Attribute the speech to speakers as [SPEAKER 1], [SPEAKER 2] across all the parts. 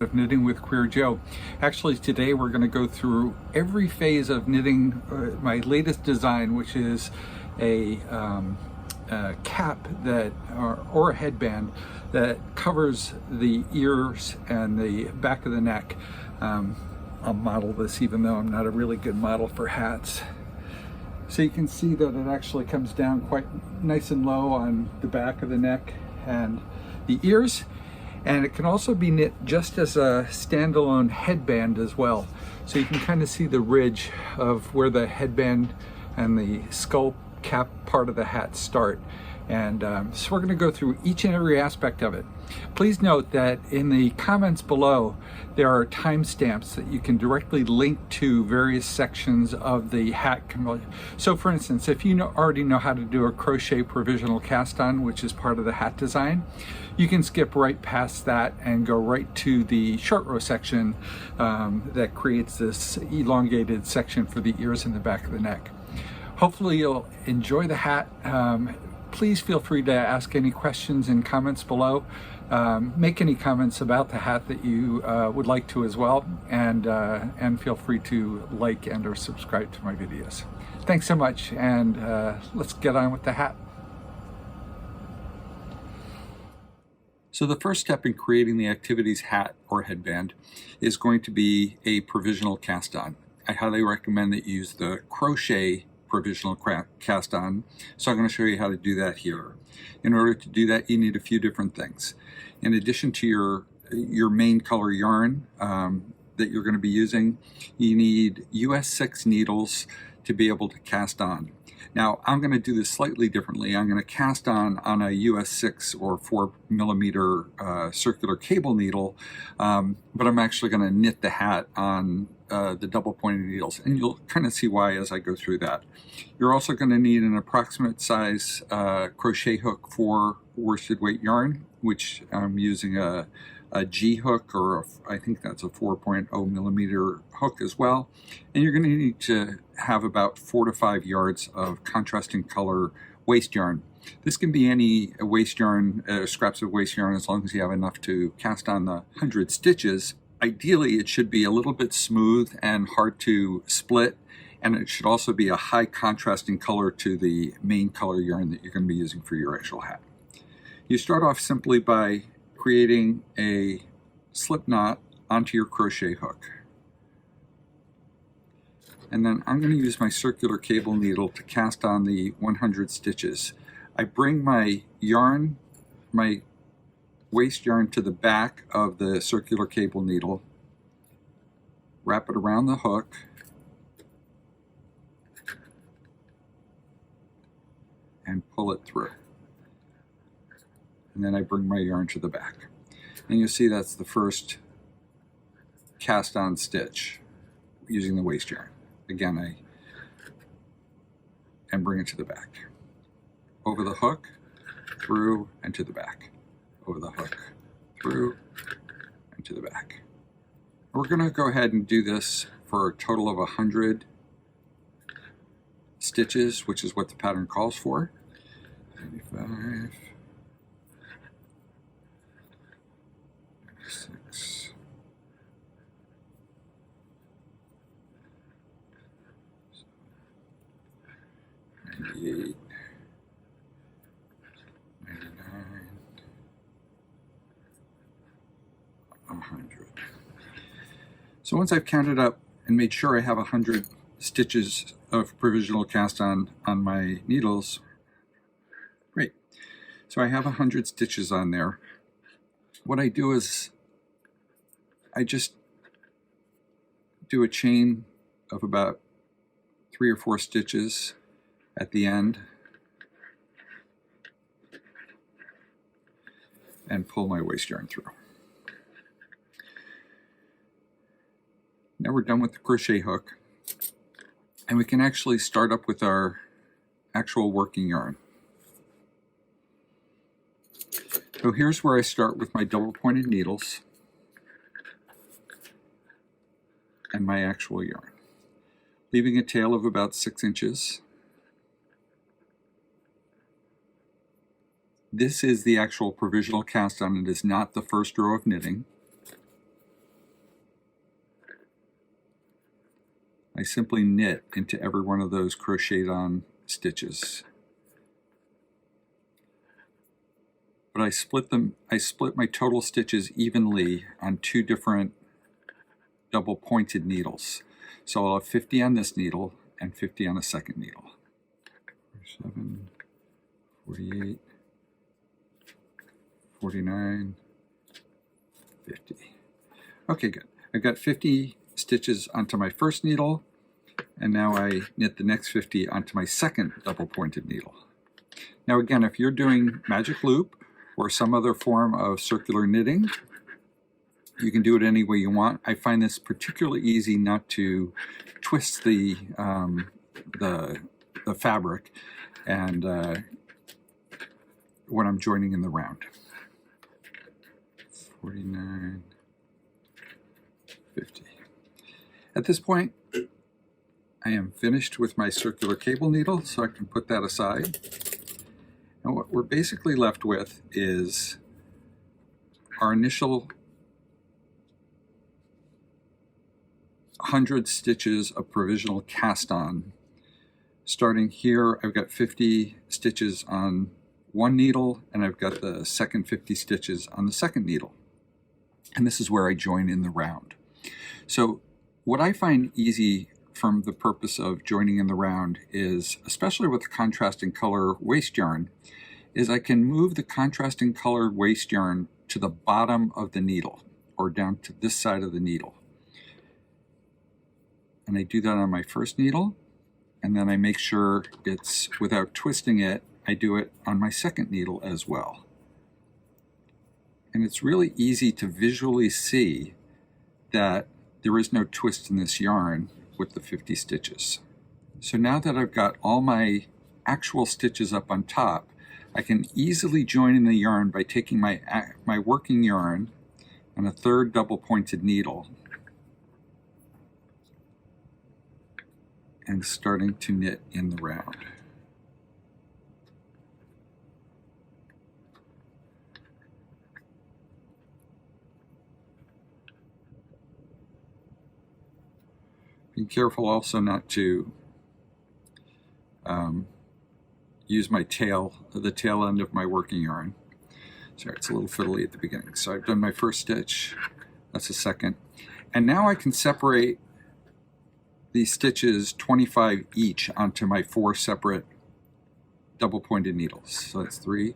[SPEAKER 1] of Knitting with QueerJoe. Actually, today we're going to go through every phase of knitting my latest design, which is a cap that or a headband that covers the ears and the back of the neck. I'll model this even though I'm not a really good model for hats. So you can see that it actually comes down quite nice and low on the back of the neck and the ears. And it can also be knit just as a standalone headband as well. So you can kind of see the ridge of where the headband and the skull cap part of the hat start. And so we're going to go through each and every aspect of it. Please note that in the comments below, there are timestamps that you can directly link to various sections of the hat. So for instance, if you already know how to do a crochet provisional cast on, which is part of the hat design, you can skip right past that and go right to the short row section that creates this elongated section for the ears and the back of the neck. Hopefully you'll enjoy the hat. Please feel free to ask any questions in comments below. Make any comments about the hat that you would like to as well, and feel free to like and or subscribe to my videos. Thanks so much, and let's get on with the hat. So the first step in creating the activities hat or headband is going to be a provisional cast on. I highly recommend that you use the crochet provisional cast on. So I'm going to show you how to do that here. In order to do that, you need a few different things. In addition to your main color yarn that you're going to be using, you need US 6 needles to be able to cast on. Now I'm going to do this slightly differently. I'm going to cast on a US 6 or 4mm circular cable needle, but I'm actually going to knit the hat on the double pointed needles, and you'll kind of see why as I go through that. You're also going to need an approximate size crochet hook for worsted weight yarn, which I'm using a G hook, or I think that's a 4.0mm hook as well. And you're going to need to have about 4 to 5 yards of contrasting color waste yarn. This can be any waste yarn, scraps of waste yarn, as long as you have enough to cast on the 100 stitches. Ideally, it should be a little bit smooth and hard to split, and it should also be a high contrasting color to the main color yarn that you're going to be using for your actual hat. You start off simply by creating a slip knot onto your crochet hook. And then I'm going to use my circular cable needle to cast on the 100 stitches. I bring my yarn, my waste yarn, to the back of the circular cable needle, wrap it around the hook, and pull it through. And then I bring my yarn to the back. And you'll see that's the first cast on stitch using the waste yarn. Again, and bring it to the back. Over the hook, through, and to the back. Over the hook, through, and to the back. We're going to go ahead and do this for a total of 100 stitches, which is what the pattern calls for. 95, 96, 98, 99, 100. So once I've counted up and made sure I have 100 stitches of provisional cast on my needles, great. So I have 100 stitches on there. What I do is I just do a chain of about 3 or 4 stitches at the end and pull my waste yarn through. Now we're done with the crochet hook, and we can actually start up with our actual working yarn. So here's where I start with my double pointed needles and my actual yarn, leaving a tail of about 6 inches. This is the actual provisional cast on. It is not the first row of knitting. I simply knit into every one of those crocheted on stitches. But I split my total stitches evenly on 2 different double pointed needles. So I'll have 50 on this needle and 50 on a second needle. 47, 48, 49, 50. Okay, good. I've got 50 stitches onto my first needle, and now I knit the next 50 onto my second double pointed needle. Now again, if you're doing magic loop or some other form of circular knitting, you can do it any way you want. I find this particularly easy not to twist the fabric and when I'm joining in the round. 49, 50. At this point, I am finished with my circular cable needle, so I can put that aside. And what we're basically left with is our initial 100 stitches of provisional cast on. Starting here, I've got 50 stitches on one needle, and I've got the second 50 stitches on the second needle. And this is where I join in the round. So what I find easy from the purpose of joining in the round is, especially with contrasting color waste yarn, is I can move the contrasting color waste yarn to the bottom of the needle or down to this side of the needle. And I do that on my first needle, and then I make sure it's, without twisting it, I do it on my second needle as well. And it's really easy to visually see that there is no twist in this yarn with the 50 stitches. So now that I've got all my actual stitches up on top, I can easily join in the yarn by taking my working yarn and a third double pointed needle and starting to knit in the round. Be careful also not to use my tail, the tail end of my working yarn. Sorry, it's a little fiddly at the beginning. So I've done my first stitch, that's a second. And now I can separate these stitches 25 each onto my 4 separate double pointed needles. So that's 3.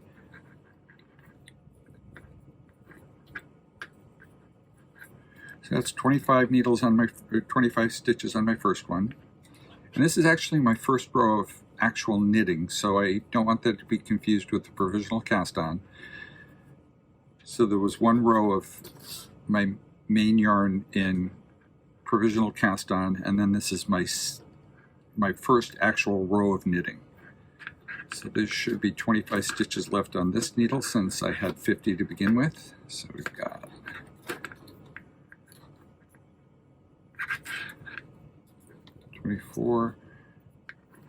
[SPEAKER 1] So that's 25 needles on my 25 stitches on my first one. And this is actually my first row of actual knitting, so I don't want that to be confused with the provisional cast on. So there was one row of my main yarn in provisional cast on, and then this is my first actual row of knitting. So there should be 25 stitches left on this needle since I had 50 to begin with. So we've got 24,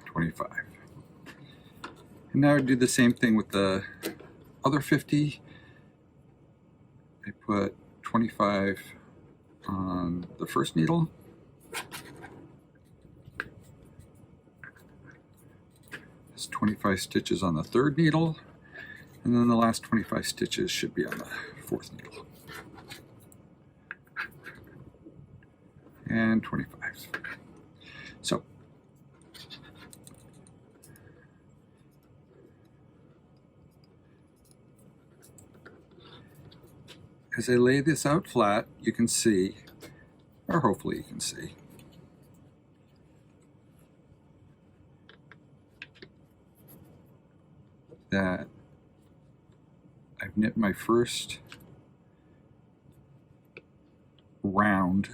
[SPEAKER 1] 25. And now I do the same thing with the other 50. I put 25 on the first needle. There's 25 stitches on the third needle. And then the last 25 stitches should be on the fourth needle. And 25. So as I lay this out flat, you can see, or hopefully you can see, that I've knit my first round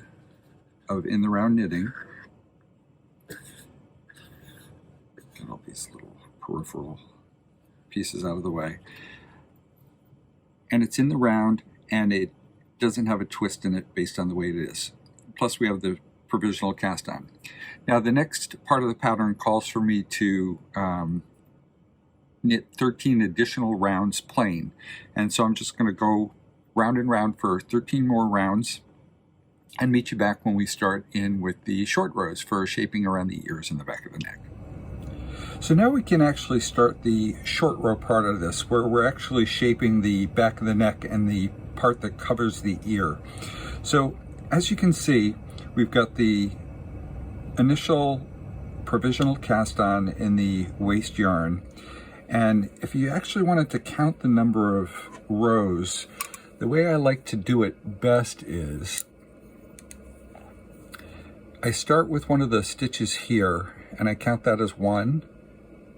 [SPEAKER 1] of in the round knitting. Get all these little peripheral pieces out of the way. And it's in the round, and it doesn't have a twist in it based on the way it is. Plus we have the provisional cast on. Now the next part of the pattern calls for me to knit 13 additional rounds plain. And so I'm just going to go round and round for 13 more rounds. and meet you back when we start in with the short rows for shaping around the ears and the back of the neck. So now we can actually start the short row part of this, where we're actually shaping the back of the neck and the part that covers the ear. So as you can see, we've got the initial provisional cast on in the waste yarn. And if you actually wanted to count the number of rows, the way I like to do it best is I start with one of the stitches here and I count that as 1.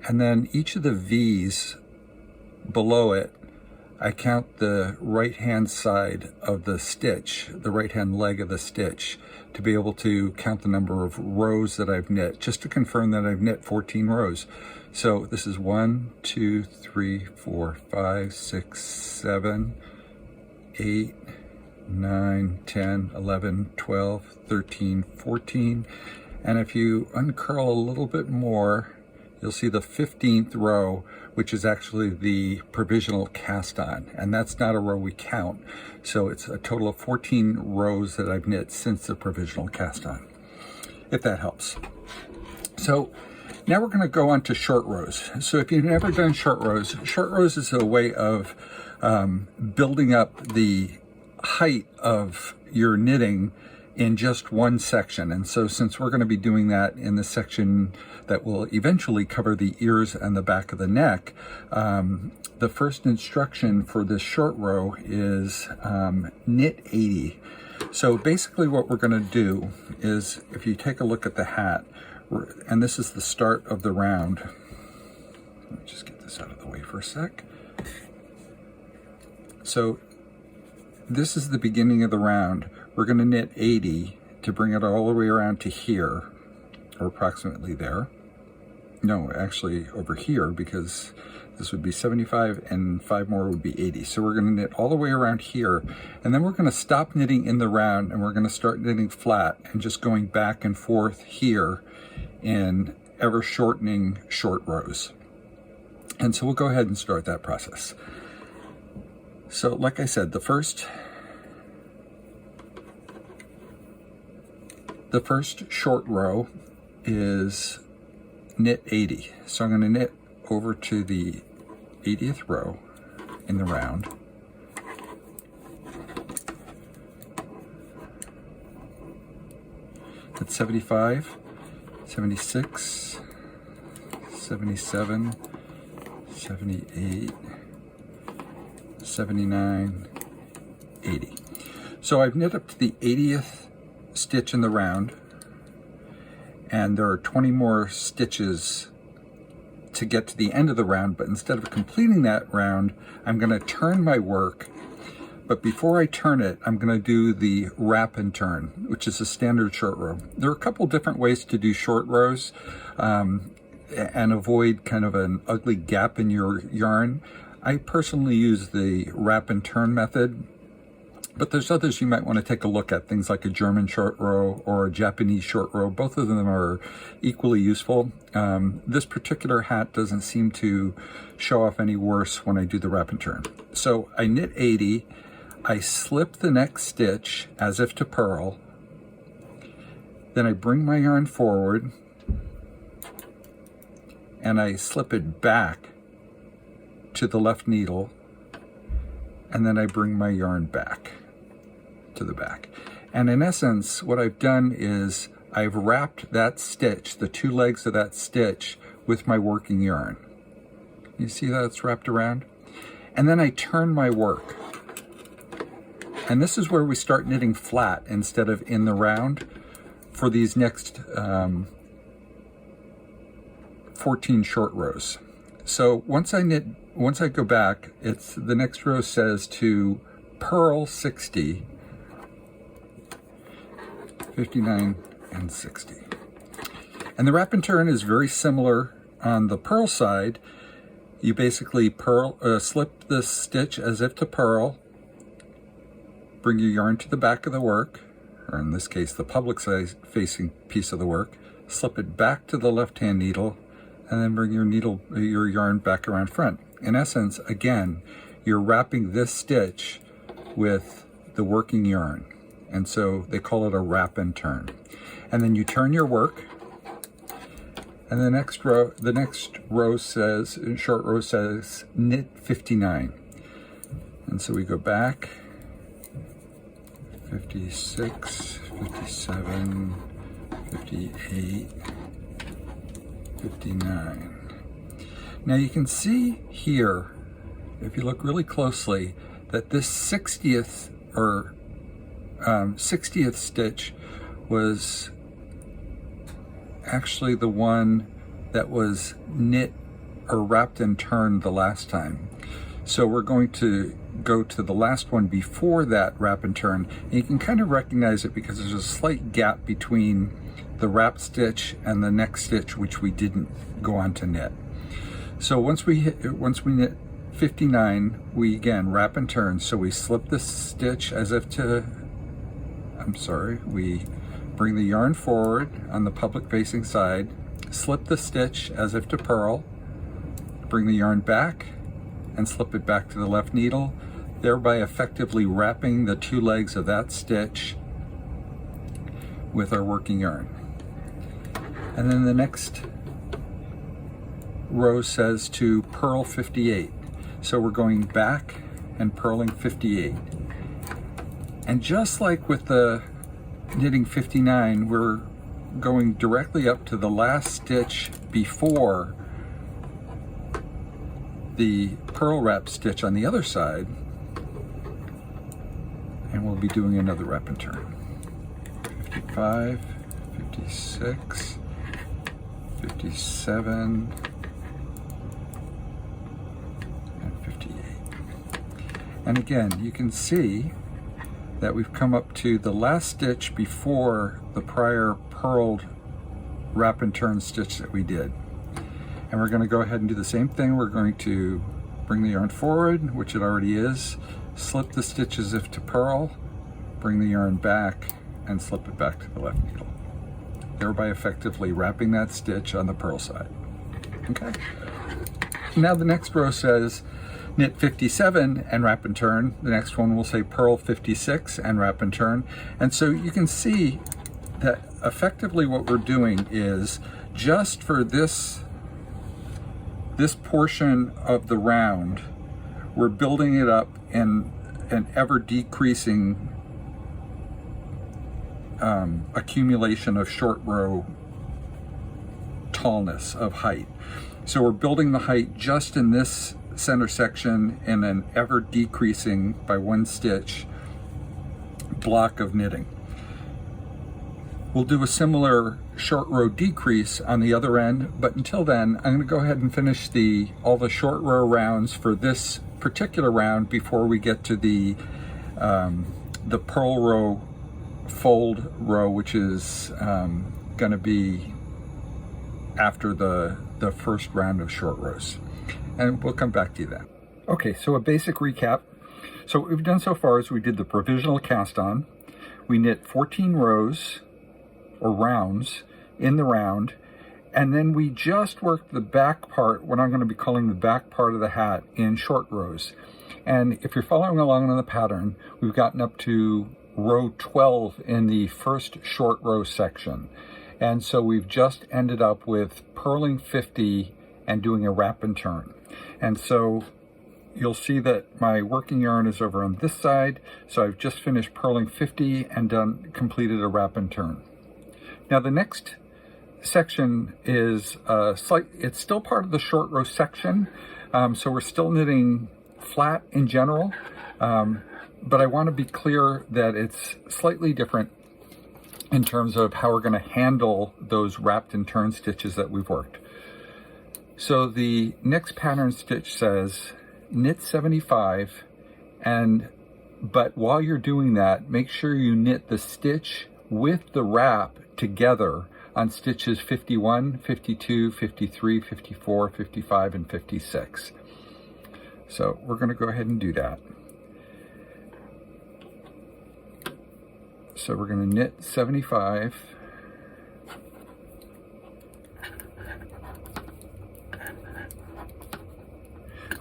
[SPEAKER 1] And then each of the V's below it, I count the right-hand side of the stitch, the right-hand leg of the stitch, to be able to count the number of rows that I've knit, just to confirm that I've knit 14 rows. So this is 1, 2, 3, 4, 5, 6, 7, 8, 9, 10, 11, 12, 13, 14. And if you uncurl a little bit more, you'll see the 15th row, which is actually the provisional cast on, and that's not a row we count. So it's a total of 14 rows that I've knit since the provisional cast on, if that helps. So now we're going to go on to short rows. So if you've never done short rows is a way of building up the height of your knitting in just one section. And so since we're going to be doing that in the section that will eventually cover the ears and the back of the neck, the first instruction for this short row is knit 80. So basically what we're going to do is, if you take a look at the hat, and this is the start of the round. Let me just get this out of the way for a sec. So this is the beginning of the round. We're going to knit 80 to bring it all the way around to here, or approximately there. No, actually over here, because this would be 75 and 5 more would be 80. So we're going to knit all the way around here, and then we're going to stop knitting in the round and we're going to start knitting flat and just going back and forth here in ever shortening short rows. And so we'll go ahead and start that process. So like I said, the first short row is knit 80. So I'm going to knit over to the 80th row in the round. That's 75, 76, 77, 78, 79, 80. So I've knit up to the 80th stitch in the round, and there are 20 more stitches to get to the end of the round, but instead of completing that round, I'm going to turn my work. But before I turn it, I'm going to do the wrap and turn, which is a standard short row. There are a couple different ways to do short rows and avoid kind of an ugly gap in your yarn. I personally use the wrap and turn method, but there's others you might want to take a look at, things like a German short row or a Japanese short row. Both of them are equally useful. This particular hat doesn't seem to show off any worse when I do the wrap and turn. So I knit 80, I slip the next stitch as if to purl, then I bring my yarn forward and I slip it back to the left needle, and then I bring my yarn back to the back. And in essence, what I've done is I've wrapped that stitch, the two legs of that stitch, with my working yarn. You see that it's wrapped around? And then I turn my work. And this is where we start knitting flat instead of in the round for these next 14 short rows. So once I go back, the next row says to purl 60, 59, and 60. And the wrap and turn is very similar on the purl side. You basically slip the stitch as if to purl, bring your yarn to the back of the work, or in this case the public side facing piece of the work, slip it back to the left hand needle, and then bring your yarn back around front. In essence, again, you're wrapping this stitch with the working yarn. and so they call it a wrap and turn. And then you turn your work, and the next row says, short row says knit 59. And so we go back, 56, 57, 58, 59. Now you can see here, if you look really closely, that this 60th or 60th stitch was actually the one that was knit or wrapped and turned the last time. So we're going to go to the last one before that wrap and turn, and you can kind of recognize it because there's a slight gap between the wrap stitch and the next stitch, which we didn't go on to knit. So once we knit 59, we again wrap and turn. So we slip the stitch as if to, we bring the yarn forward on the public facing side, slip the stitch as if to purl, bring the yarn back and slip it back to the left needle, thereby effectively wrapping the two legs of that stitch with our working yarn. And then the next row says to purl 58. So we're going back and purling 58. And just like with the knitting 59, we're going directly up to the last stitch before the purl wrap stitch on the other side, and we'll be doing another wrap and turn. 55, 56, 57, and 58. And again, you can see that we've come up to the last stitch before the prior purled wrap and turn stitch that we did. And we're going to go ahead and do the same thing. We're going to bring the yarn forward, which it already is, slip the stitch as if to purl, bring the yarn back, and slip it back to the left needle, thereby effectively wrapping that stitch on the purl side. Okay. Now the next row says knit 57 and wrap and turn. The next one will say purl 56 and wrap and turn. And so you can see that effectively what we're doing is just for this portion of the round, we're building it up in an ever decreasing accumulation of short row tallness of height. So we're building the height just in this center section in an ever decreasing by one stitch block of knitting. We'll do a similar short row decrease on the other end, but until then, I'm going to go ahead and finish all the short row rounds for this particular round before we get to the purl row fold row, which is going to be after the first round of short rows. And we'll come back to you then. Okay, so a basic recap. So what we've done so far is we did the provisional cast on. We knit 14 rows or rounds in the round, and then we just worked the back part, what I'm going to be calling the back part of the hat, in short rows. And if you're following along on the pattern, we've gotten up to row 12 in the first short row section. And so we've just ended up with purling 50 and doing a wrap and turn. And so you'll see that my working yarn is over on this side. So I've just finished purling 50 and completed a wrap and turn. Now the next section is it's still part of the short row section. So we're still knitting flat in general, but I want to be clear that it's slightly different in terms of how we're going to handle those wrapped and turn stitches that we've worked. So the next pattern stitch says knit 75, but while you're doing that, make sure you knit the stitch with the wrap together on stitches 51, 52, 53, 54, 55, and 56. So we're going to go ahead and do that. So we're going to knit 75.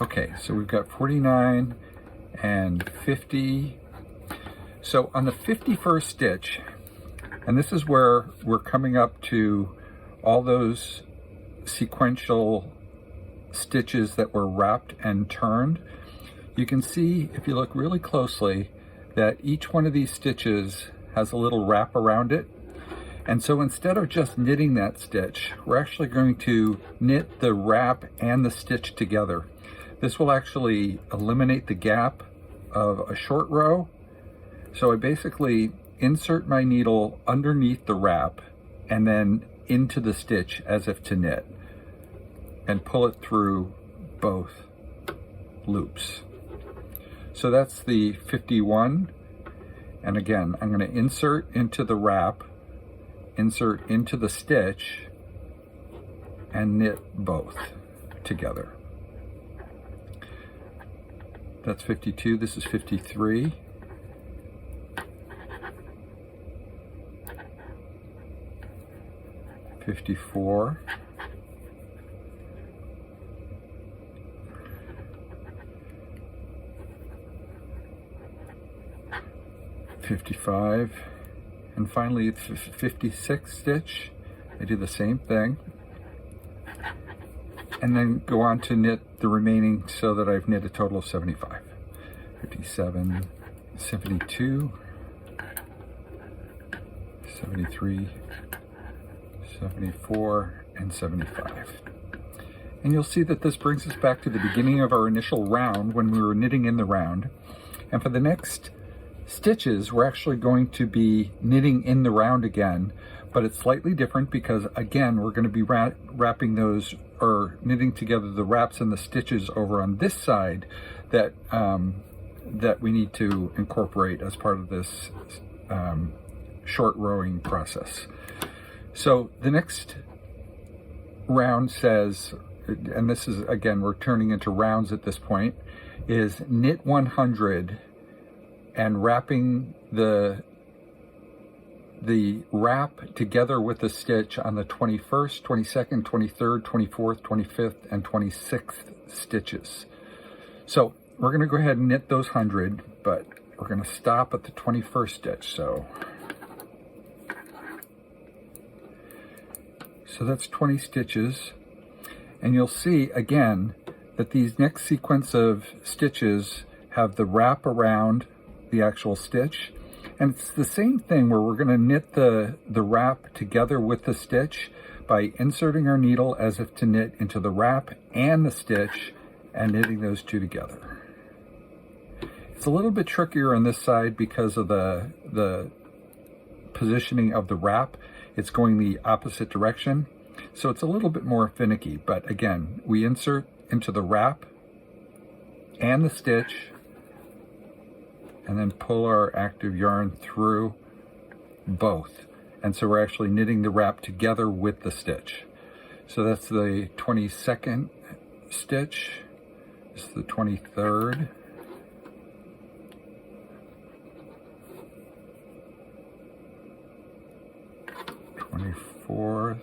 [SPEAKER 1] Okay, so we've got 49 and 50. So on the 51st stitch, and this is where we're coming up to all those sequential stitches that were wrapped and turned, you can see, if you look really closely, that each one of these stitches has a little wrap around it. And so instead of just knitting that stitch, we're actually going to knit the wrap and the stitch together. This will actually eliminate the gap of a short row. So I basically insert my needle underneath the wrap and then into the stitch as if to knit, and pull it through both loops. So that's the 51. And again, I'm going to insert into the wrap, insert into the stitch, and knit both together. That's 52. This is 53. '54. 55, and finally 56 stitch. I do the same thing, and then go on to knit the remaining so that I've knit a total of 75. 57, 72, 73, 74, and 75. And you'll see that this brings us back to the beginning of our initial round when we were knitting in the round. And for the next stitches, we're actually going to be knitting in the round again, but it's slightly different because, again, we're going to be wrapping those, or knitting together the wraps and the stitches over on this side that that we need to incorporate as part of this short rowing process. So the next round says, and this is, again, we're turning into rounds at this point, is knit 100 and wrapping the wrap together with the stitch on the 21st, 22nd, 23rd, 24th, 25th, and 26th stitches. So we're going to go ahead and knit those 100, but we're going to stop at the 21st stitch. So that's 20 stitches. And you'll see again that these next sequence of stitches have the wrap around the actual stitch. And it's the same thing where we're going to knit the wrap together with the stitch by inserting our needle as if to knit into the wrap and the stitch and knitting those two together. It's a little bit trickier on this side because of the positioning of the wrap. It's going the opposite direction, so it's a little bit more finicky. But again, we insert into the wrap and the stitch and then pull our active yarn through both. And so we're actually knitting the wrap together with the stitch. So that's the 22nd stitch. This is the 23rd. '24th.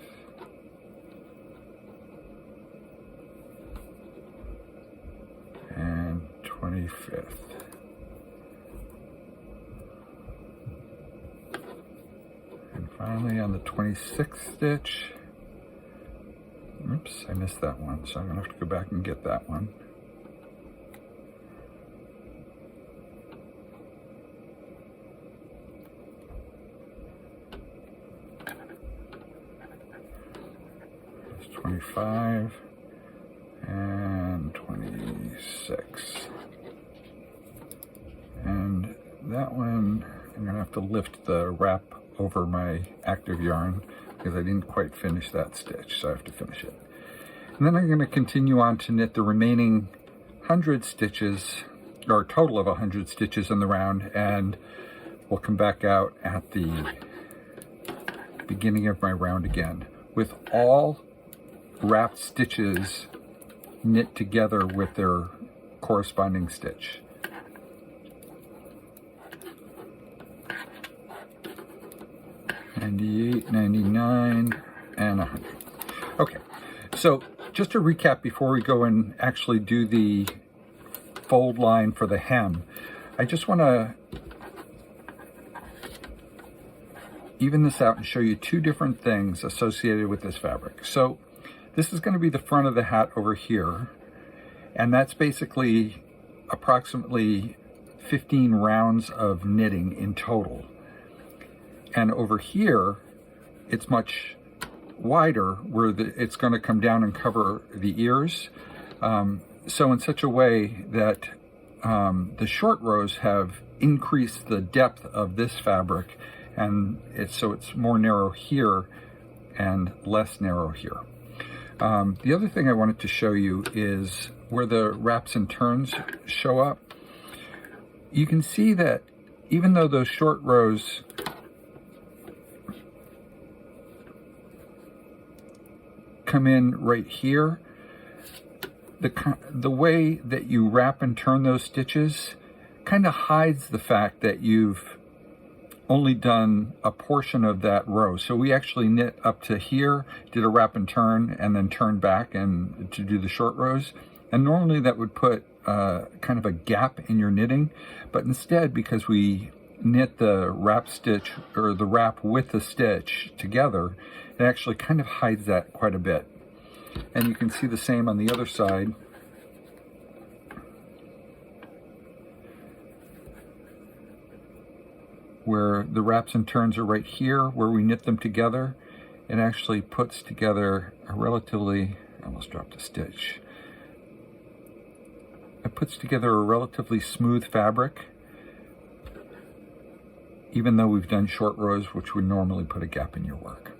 [SPEAKER 1] And 25th. And finally on the 26th stitch, oops, I missed that one, so I'm going to have to go back and get that one. It's 25 and 26. And that one, I'm going to have to lift the wrap over my active yarn because I didn't quite finish that stitch, so I have to finish it. And then I'm going to continue on to knit the remaining 100 stitches, or a total of 100 stitches in the round, and we'll come back out at the beginning of my round again with all wrapped stitches knit together with their corresponding stitch. $98, $99, and 100. Okay, so just to recap before we go and actually do the fold line for the hem, I just want to even this out and show you two different things associated with this fabric. So this is going to be the front of the hat over here, and that's basically approximately 15 rounds of knitting in total. And over here, it's much wider, where it's going to come down and cover the ears. So in such a way that the short rows have increased the depth of this fabric, and so it's more narrow here and less narrow here. The other thing I wanted to show you is where the wraps and turns show up. You can see that even though those short rows come in right here, the way that you wrap and turn those stitches kind of hides the fact that you've only done a portion of that row. So we actually knit up to here, did a wrap and turn, and then turned back and to do the short rows. And normally that would put kind of a gap in your knitting, but instead, because we knit the wrap stitch or the wrap with the stitch together, it actually kind of hides that quite a bit. And you can see the same on the other side. Where the wraps and turns are right here, where we knit them together, it actually puts together a relatively, I almost dropped a stitch. It puts together a relatively smooth fabric, even though we've done short rows, which would normally put a gap in your work.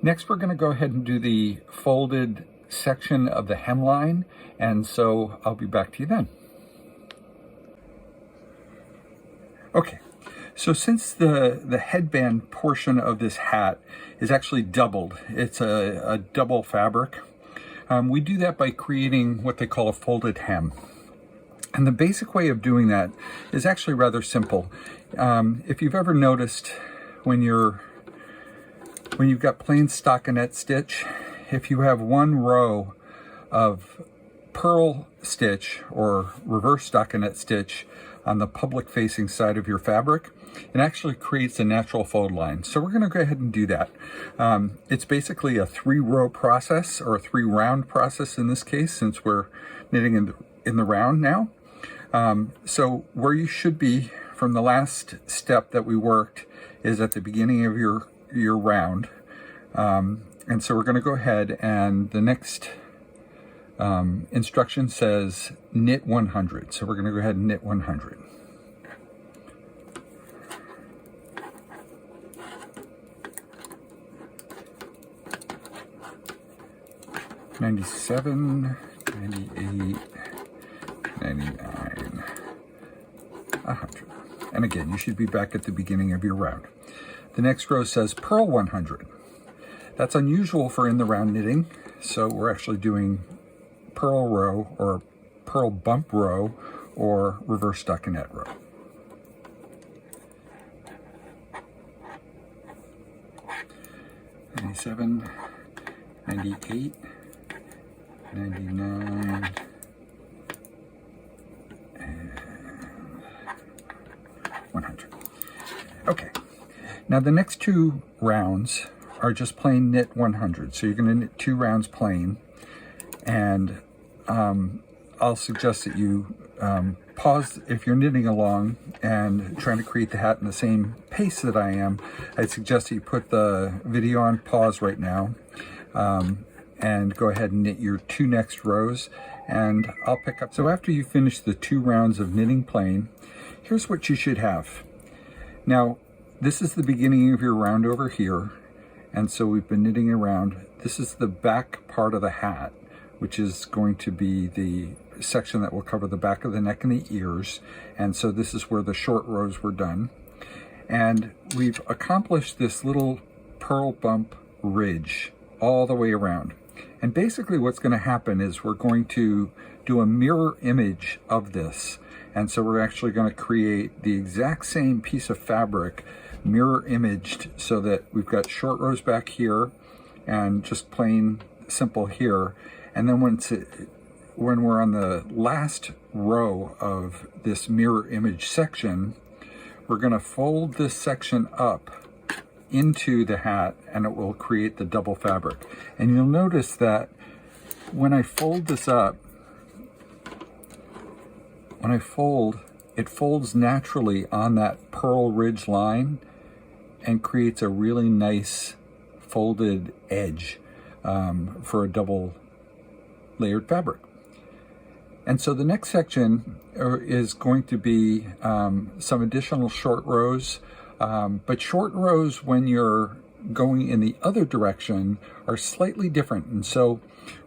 [SPEAKER 1] Next, we're going to go ahead and do the folded section of the hemline, and so I'll be back to you then. Okay, so since the headband portion of this hat is actually doubled, it's a double fabric, we do that by creating what they call a folded hem. And the basic way of doing that is actually rather simple. If you've ever noticed when you've got plain stockinette stitch, if you have one row of purl stitch or reverse stockinette stitch on the public facing side of your fabric, it actually creates a natural fold line. So we're going to go ahead and do that. It's basically a 3-row process, or a 3-round process in this case, since we're knitting in the round now. So where you should be from the last step that we worked is at the beginning of your round. And so we're going to go ahead, and the next instruction says knit 100. So we're going to go ahead and knit 100. $97, $98, $99, $100. And again, you should be back at the beginning of your round. The next row says purl 100. That's unusual for in the round knitting, so we're actually doing purl row or purl bump row or reverse stockinette row. $97, $98, $99, and $100. Okay, now the next 2 rounds are just plain knit 100. So you're going to knit 2 rounds plain, and I'll suggest that you pause if you're knitting along and trying to create the hat in the same pace that I am. I'd suggest that you put the video on pause right now and go ahead and knit your 2 next rows, and I'll pick up. So after you finish the 2 rounds of knitting plain, here's what you should have. Now, this is the beginning of your round over here, and so we've been knitting around. This is the back part of the hat, which is going to be the section that will cover the back of the neck and the ears, and so this is where the short rows were done. And we've accomplished this little purl bump ridge all the way around. And basically what's going to happen is we're going to do a mirror image of this. And so we're actually going to create the exact same piece of fabric mirror imaged, so that we've got short rows back here and just plain simple here. And then when we're on the last row of this mirror image section, we're going to fold this section up into the hat, and it will create the double fabric. And you'll notice that when I fold this up, when I fold, it folds naturally on that purl ridge line and creates a really nice folded edge for a double layered fabric. And so the next section is going to be some additional short rows, but short rows when you're going in the other direction are slightly different. And so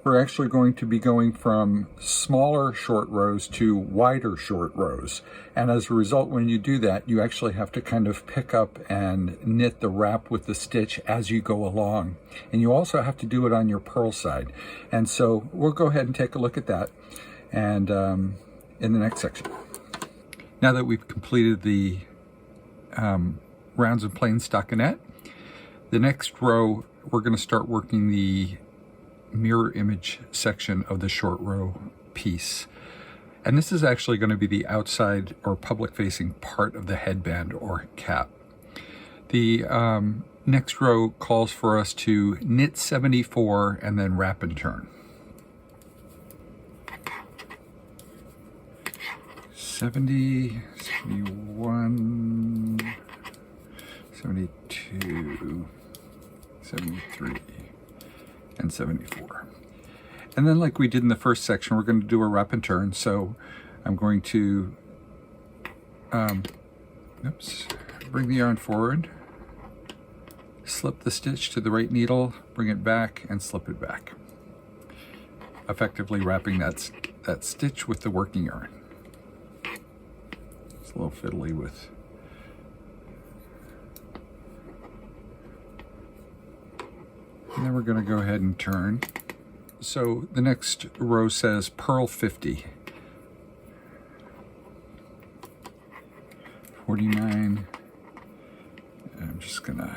[SPEAKER 1] we're actually going to be going from smaller short rows to wider short rows. And as a result, when you do that, you actually have to kind of pick up and knit the wrap with the stitch as you go along. And you also have to do it on your purl side. And so we'll go ahead and take a look at that and in the next section. Now that we've completed the rounds of plain stockinette, the next row we're going to start working the mirror image section of the short row piece. And this is actually going to be the outside or public facing part of the headband or cap. The next row calls for us to knit 74 and then wrap and turn. 70, 71, 72, 73, and 74. And then like we did in the first section, we're going to do a wrap and turn. So I'm going to bring the yarn forward, slip the stitch to the right needle, bring it back, and slip it back, effectively wrapping that stitch with the working yarn. It's a little fiddly with and then we're going to go ahead and turn. So the next row says purl 50. 49. I'm just going to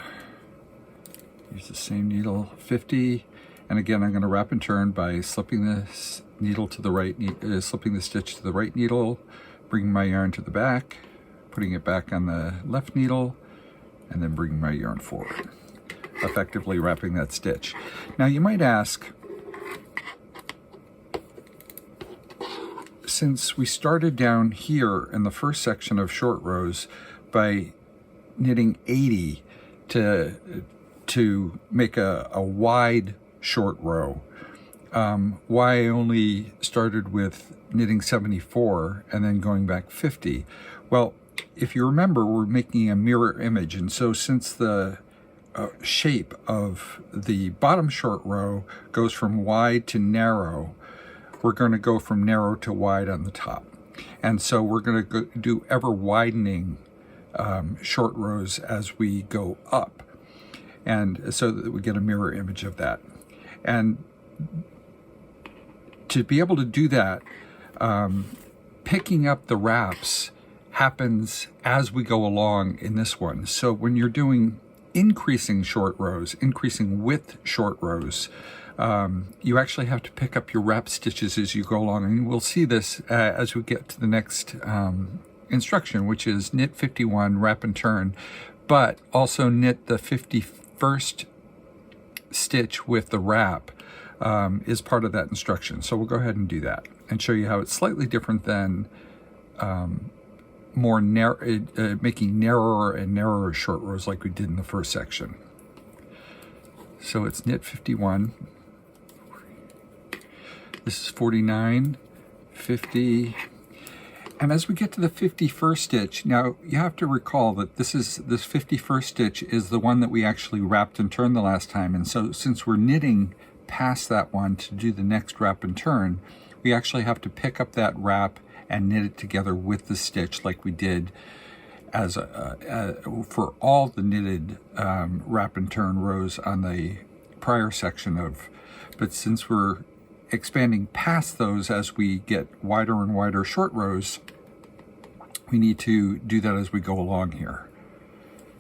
[SPEAKER 1] use the same needle. 50. And again, I'm going to wrap and turn by slipping this needle to the right, slipping the stitch to the right needle, bringing my yarn to the back, putting it back on the left needle, and then bringing my yarn forward, effectively wrapping that stitch. Now you might ask, since we started down here in the first section of short rows by knitting 80 to make a wide short row, why I only started with knitting 74 and then going back 50? Well, if you remember, we're making a mirror image, and so since the shape of the bottom short row goes from wide to narrow, we're going to go from narrow to wide on the top. And so we're going to do ever widening short rows as we go up, and so that we get a mirror image of that. And to be able to do that, picking up the wraps happens as we go along in this one. So when you're doing increasing short rows, increasing width short rows, you actually have to pick up your wrap stitches as you go along. And we'll see this as we get to the next instruction, which is knit 51, wrap and turn, but also knit the 51st stitch with the wrap is part of that instruction. So we'll go ahead and do that and show you how it's slightly different than more narrow, making narrower and narrower short rows like we did in the first section. So it's knit 51. This is 49, 50, and as we get to the 51st stitch, now you have to recall that this 51st stitch is the one that we actually wrapped and turned the last time. And so since we're knitting past that one to do the next wrap and turn, we actually have to pick up that wrap and knit it together with the stitch like we did as for all the knitted wrap and turn rows on the prior section of. But since we're expanding past those as we get wider and wider short rows, we need to do that as we go along here.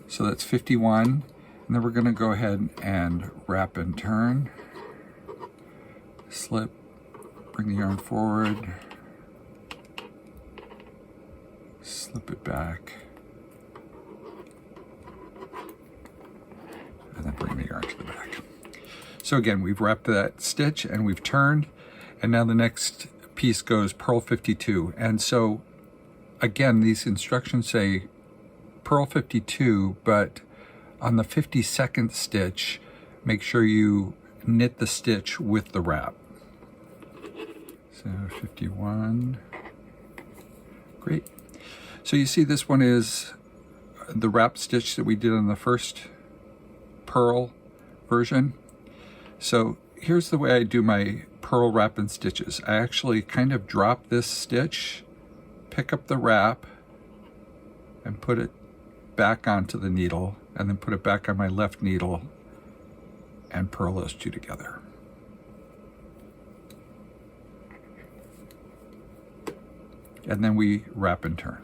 [SPEAKER 1] So that's 51, and then we're going to go ahead and wrap and turn, slip, bring the yarn forward, slip it back, So again, we've wrapped that stitch and we've turned, and now the next piece goes purl 52. And so again, these instructions say purl 52, but on the 52nd stitch, make sure you knit the stitch with the wrap. So 51, great. So you see this one is the wrap stitch that we did on the first purl version. So here's the way I do my purl wrap and stitches. I actually kind of drop this stitch, pick up the wrap, and put it back onto the needle, and then put it back on my left needle and purl those two together. And then we wrap and turn.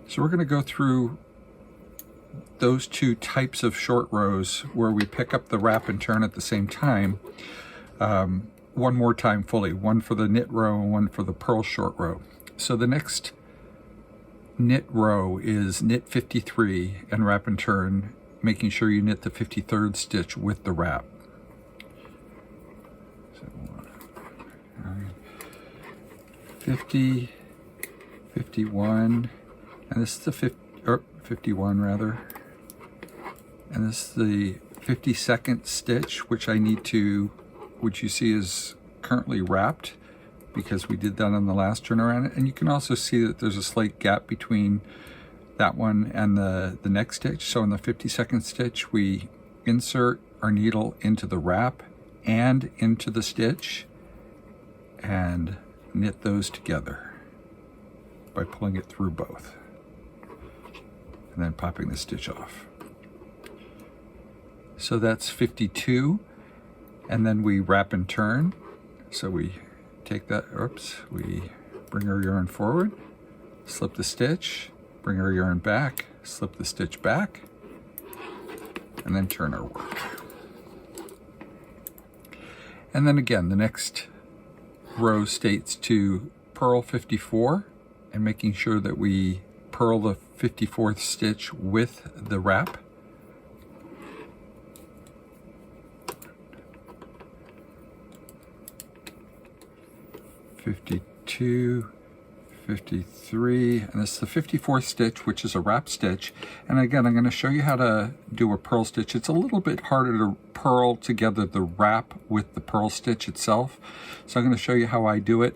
[SPEAKER 1] So we're going to go through those two types of short rows where we pick up the wrap and turn at the same time, one more time fully, one for the knit row and one for the purl short row. So the next knit row is knit 53 and wrap and turn, making sure you knit the 53rd stitch with the wrap. So 50, 51, and this is the 51 rather, and this is the 52nd stitch, which I need to, which you see is currently wrapped because we did that on the last turnaround. And you can also see that there's a slight gap between that one and the next stitch. So in the 52nd stitch, we insert our needle into the wrap and into the stitch and knit those together by pulling it through both and then popping the stitch off. So that's 52, and then we wrap and turn. So we take that, we bring our yarn forward, slip the stitch, bring our yarn back, slip the stitch back, and then turn our work. And then again, the next row states to purl 54 and making sure that we purl the 54th stitch with the wrap. (52), 53, and this is the 54th stitch, which is a wrap stitch. And again, I'm going to show you how to do a purl stitch. It's a little bit harder to purl together the wrap with the purl stitch itself. So I'm going to show you how I do it.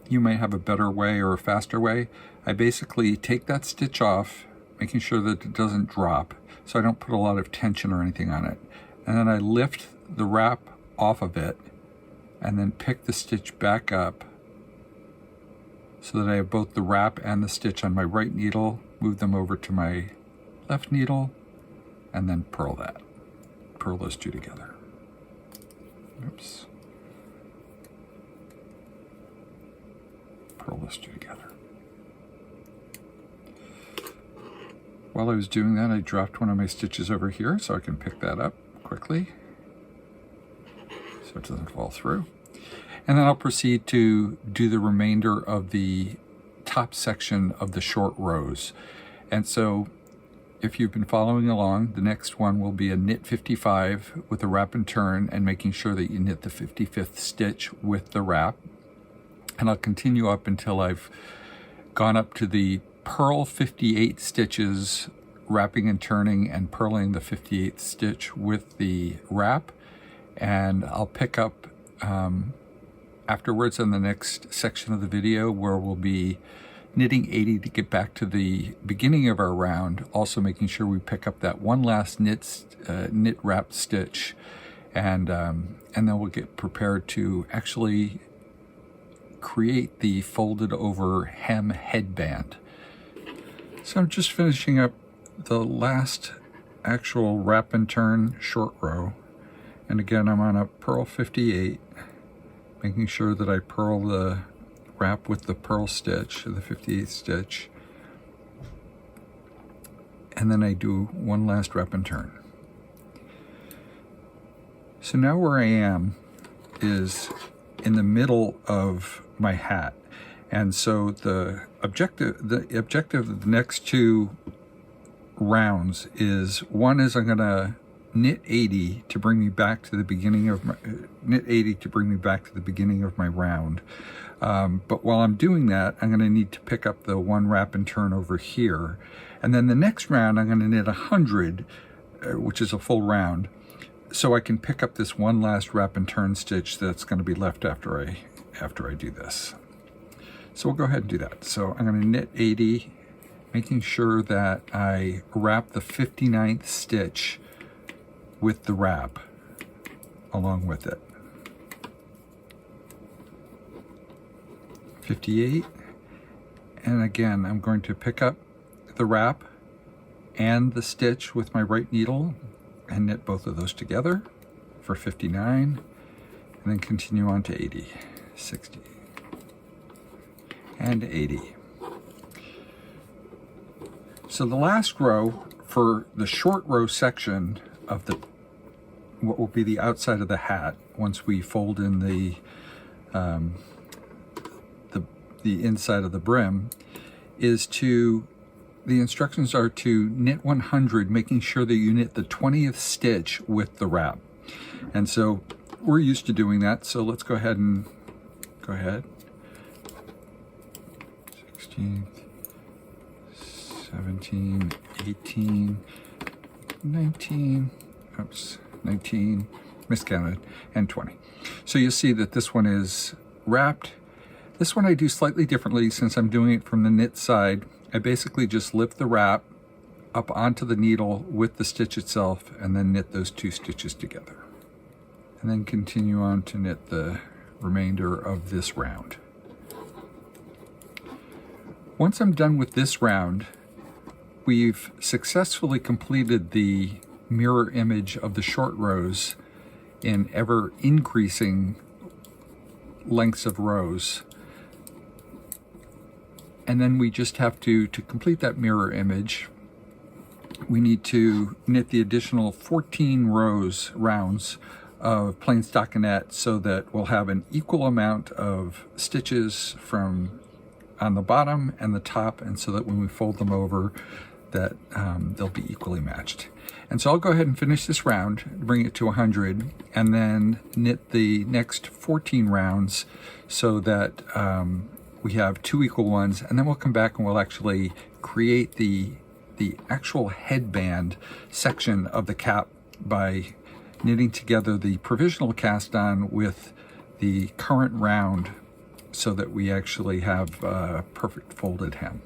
[SPEAKER 1] You may have a better way or a faster way. I basically take that stitch off, making sure that it doesn't drop, so I don't put a lot of tension or anything on it. And then I lift the wrap off of it and then pick the stitch back up so that I have both the wrap and the stitch on my right needle, move them over to my left needle, and then purl that. Purl those two together. Oops. Purl those two together. While I was doing that, I dropped one of my stitches over here so I can pick that up quickly so it doesn't fall through. And then I'll proceed to do the remainder of the top section of the short rows. And so if you've been following along, the next one will be a knit 55 with a wrap and turn and making sure that you knit the 55th stitch with the wrap. And I'll continue up until I've gone up to the purl 58 stitches, wrapping and turning and purling the 58th stitch with the wrap. And I'll pick up afterwards in the next section of the video where we'll be knitting 80 to get back to the beginning of our round, also making sure we pick up that one last knit wrap stitch, and then we'll get prepared to actually create the folded over hem headband. So I'm just finishing up the last actual wrap and turn short row, and again I'm on a purl 58, making sure that I purl the wrap with the purl stitch, the 58th stitch, and then I do one last wrap and turn. So now where I am is in the middle of my hat, and so the objective of the next two rounds is, one is I'm gonna knit 80 to bring me back to the beginning of my, knit 80 to bring me back to the beginning of my round. But while I'm doing that, I'm gonna need to pick up the one wrap and turn over here. And then the next round, I'm gonna knit 100, which is a full round, so I can pick up this one last wrap and turn stitch that's gonna be left after I do this. So we'll go ahead and do that. So I'm gonna knit 80, making sure that I wrap the 59th stitch with the wrap along with it. 58, and again I'm going to pick up the wrap and the stitch with my right needle and knit both of those together for 59, and then continue on to 80, 60, and 80. So the last row for the short row section of the what will be the outside of the hat, once we fold in the inside of the brim, is to, the instructions are to knit 100, making sure that you knit the 20th stitch with the wrap. And so we're used to doing that, so let's go ahead. 16th, 17, 18, 19, oops, 19, miscounted, and 20. So you'll see that this one is wrapped. This one I do slightly differently since I'm doing it from the knit side. I basically just lift the wrap up onto the needle with the stitch itself and then knit those two stitches together. And then continue on to knit the remainder of this round. Once I'm done with this round, we've successfully completed the mirror image of the short rows in ever increasing lengths of rows. And then we just have to complete that mirror image, we need to knit the additional 14 rounds of plain stockinette, so that we'll have an equal amount of stitches from on the bottom and the top, and so that when we fold them over, that they'll be equally matched. And so I'll go ahead and finish this round, bring it to 100, and then knit the next 14 rounds so that we have 2 equal ones, and then we'll come back and we'll actually create the actual headband section of the cap by knitting together the provisional cast on with the current round, so that we actually have a perfect folded hem.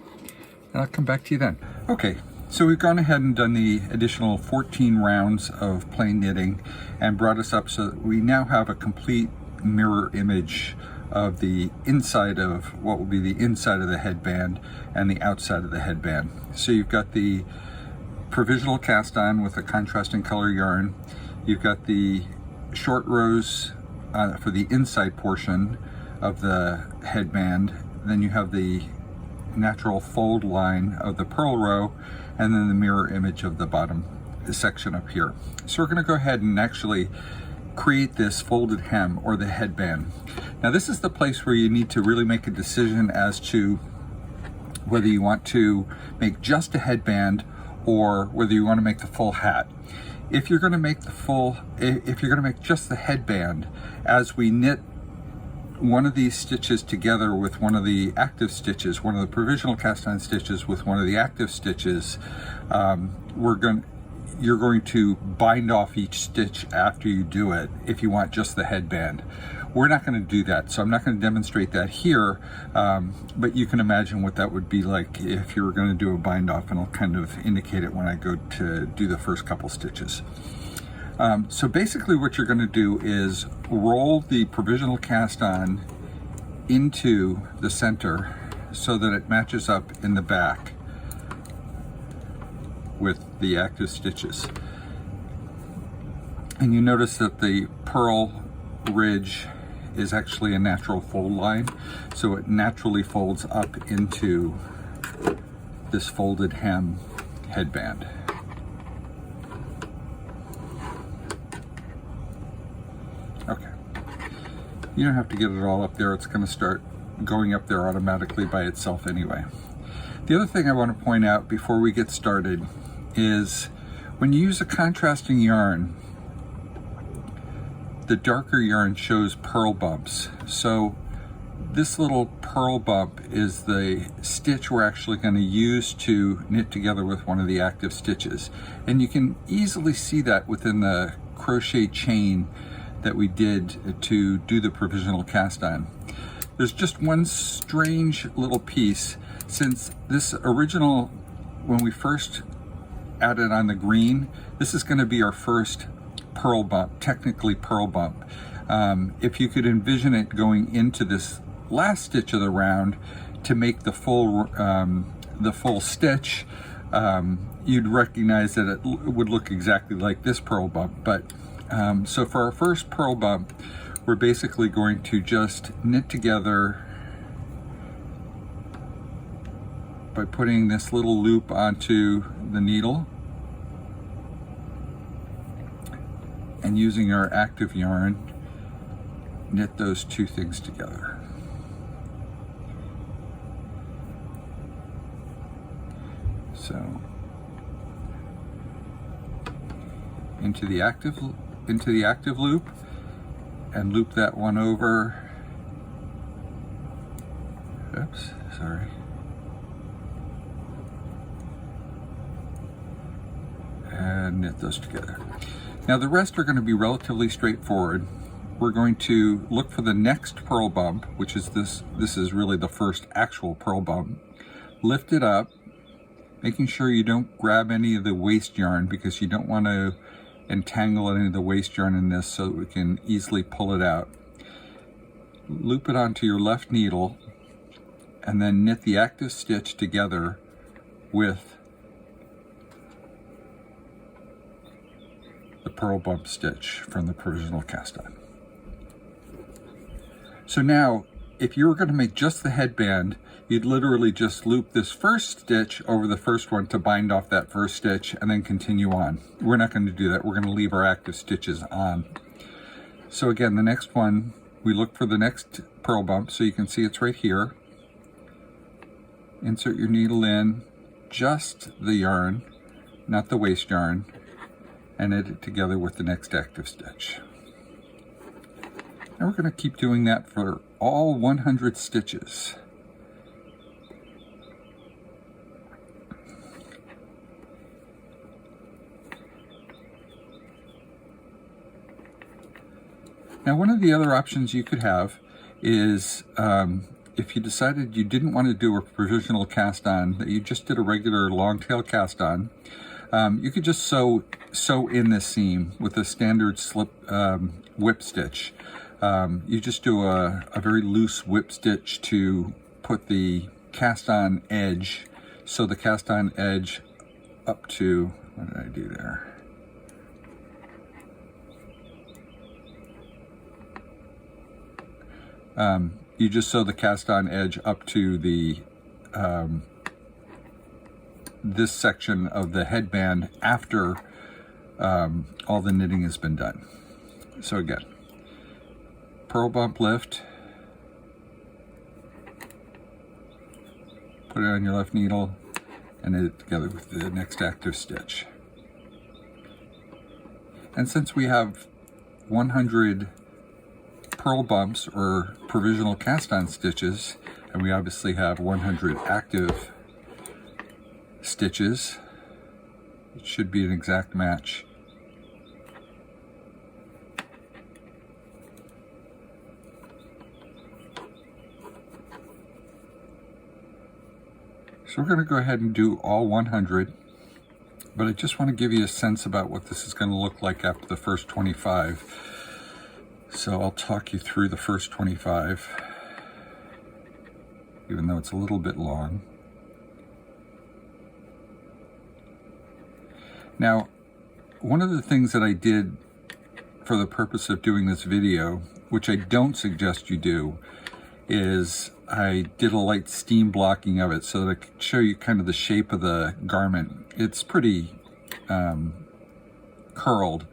[SPEAKER 1] And I'll come back to you then. Okay, so we've gone ahead and done the additional 14 rounds of plain knitting and brought us up so that we now have a complete mirror image of the inside of what will be the inside of the headband and the outside of the headband. So you've got the provisional cast on with a contrasting color yarn. You've got the short rows for the inside portion of the headband. Then you have the natural fold line of the purl row, and then the mirror image of the bottom section up here. So we're going to go ahead and actually create this folded hem, or the headband. Now this is the place where you need to really make a decision as to whether you want to make just a headband or whether you want to make the full hat. If you're going to make if you're going to make just the headband, as we knit one of these stitches together with one of the active stitches, one of the provisional cast on stitches with one of the active stitches, you're going to bind off each stitch after you do it if you want just the headband. We're not going to do that, so I'm not going to demonstrate that here, but you can imagine what that would be like if you were going to do a bind off, and I'll kind of indicate it when I go to do the first couple stitches. So basically what you're going to do is roll the provisional cast on into the center so that it matches up in the back with the active stitches. And you notice that the purl ridge is actually a natural fold line, so it naturally folds up into this folded hem headband. Okay, you don't have to get it all up there, it's going to start going up there automatically by itself anyway. The other thing I want to point out before we get started is when you use a contrasting yarn, the darker yarn shows purl bumps. So this little purl bump is the stitch we're actually going to use to knit together with one of the active stitches. And you can easily see that within the crochet chain that we did to do the provisional cast on. There's just one strange little piece. Since this original, when we first added on the green, this is going to be our first purl bump, technically purl bump. If you could envision it going into this last stitch of the round to make the full stitch, you'd recognize that it would look exactly like this purl bump. But so for our first purl bump, we're basically going to just knit together by putting this little loop onto the needle and using our active yarn, knit those two things together. So into the active loop, and loop that one over. Oops, sorry. And knit those together. Now the rest are going to be relatively straightforward. We're going to look for the next purl bump, which is this. This is really the first actual purl bump. Lift it up, making sure you don't grab any of the waste yarn, because you don't want to entangle any of the waste yarn in this, so that we can easily pull it out. Loop it onto your left needle and then knit the active stitch together with the purl bump stitch from the provisional cast on. So now, if you were going to make just the headband, you'd literally just loop this first stitch over the first one to bind off that first stitch and then continue on. We're not going to do that. We're going to leave our active stitches on. So again, the next one, we look for the next purl bump. So you can see it's right here. Insert your needle in, just the yarn, not the waste yarn, and knit it together with the next active stitch. And we're going to keep doing that for all 100 stitches. Now, one of the other options you could have is if you decided you didn't want to do a provisional cast on, that you just did a regular long tail cast on, you could just sew in this seam with a standard slip whip stitch. You just do a very loose whip stitch to put the cast on edge, so the cast on edge up to, what did I do there? You just sew the cast on edge up to the this section of the headband after all the knitting has been done. So again, purl bump lift, put it on your left needle, and knit it together with the next active stitch. And since we have 100 purl bumps or provisional cast on stitches, and we obviously have 100 active stitches, it should be an exact match. So we're going to go ahead and do all 100, but I just want to give you a sense about what this is going to look like after the first 25. So I'll talk you through the first 25, even though it's a little bit long. Now, one of the things that I did for the purpose of doing this video, which I don't suggest you do, is I did a light steam blocking of it so that I could show you kind of the shape of the garment. It's pretty curled,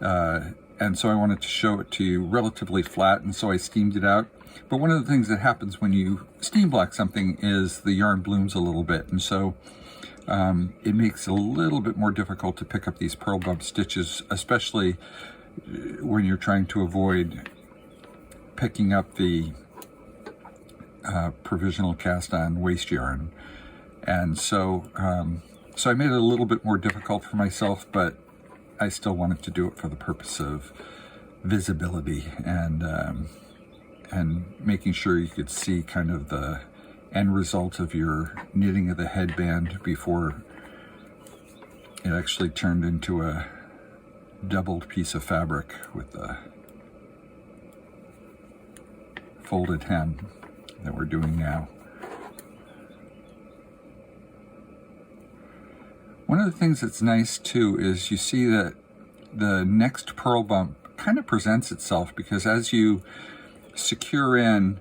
[SPEAKER 1] and so I wanted to show it to you relatively flat, and so I steamed it out. But one of the things that happens when you steam block something is the yarn blooms a little bit, and so it makes it a little bit more difficult to pick up these purl bump stitches, especially when you're trying to avoid picking up the provisional cast on waste yarn. And so I made it a little bit more difficult for myself, but I still wanted to do it for the purpose of visibility and making sure you could see kind of the end result of your knitting of the headband before it actually turned into a doubled piece of fabric with the folded hem that we're doing now. One of the things that's nice too is you see that the next purl bump kind of presents itself, because as you secure in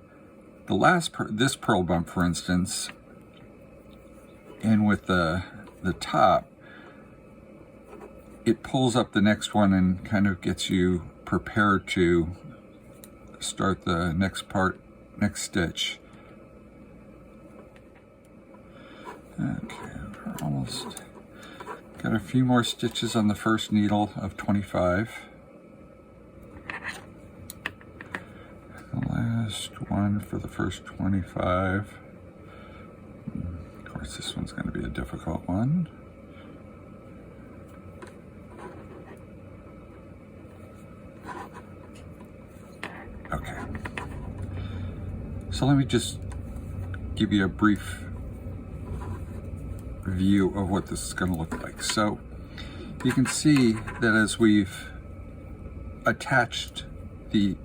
[SPEAKER 1] the this purl bump, for instance, in with the top, it pulls up the next one and kind of gets you prepared to start the next stitch. Okay, we're almost got a few more stitches on the first needle of 25. The last one for the first 25. Of course, this one's going to be a difficult one. Okay. So let me just give you a brief view of what this is going to look like. So you can see that as we've attached the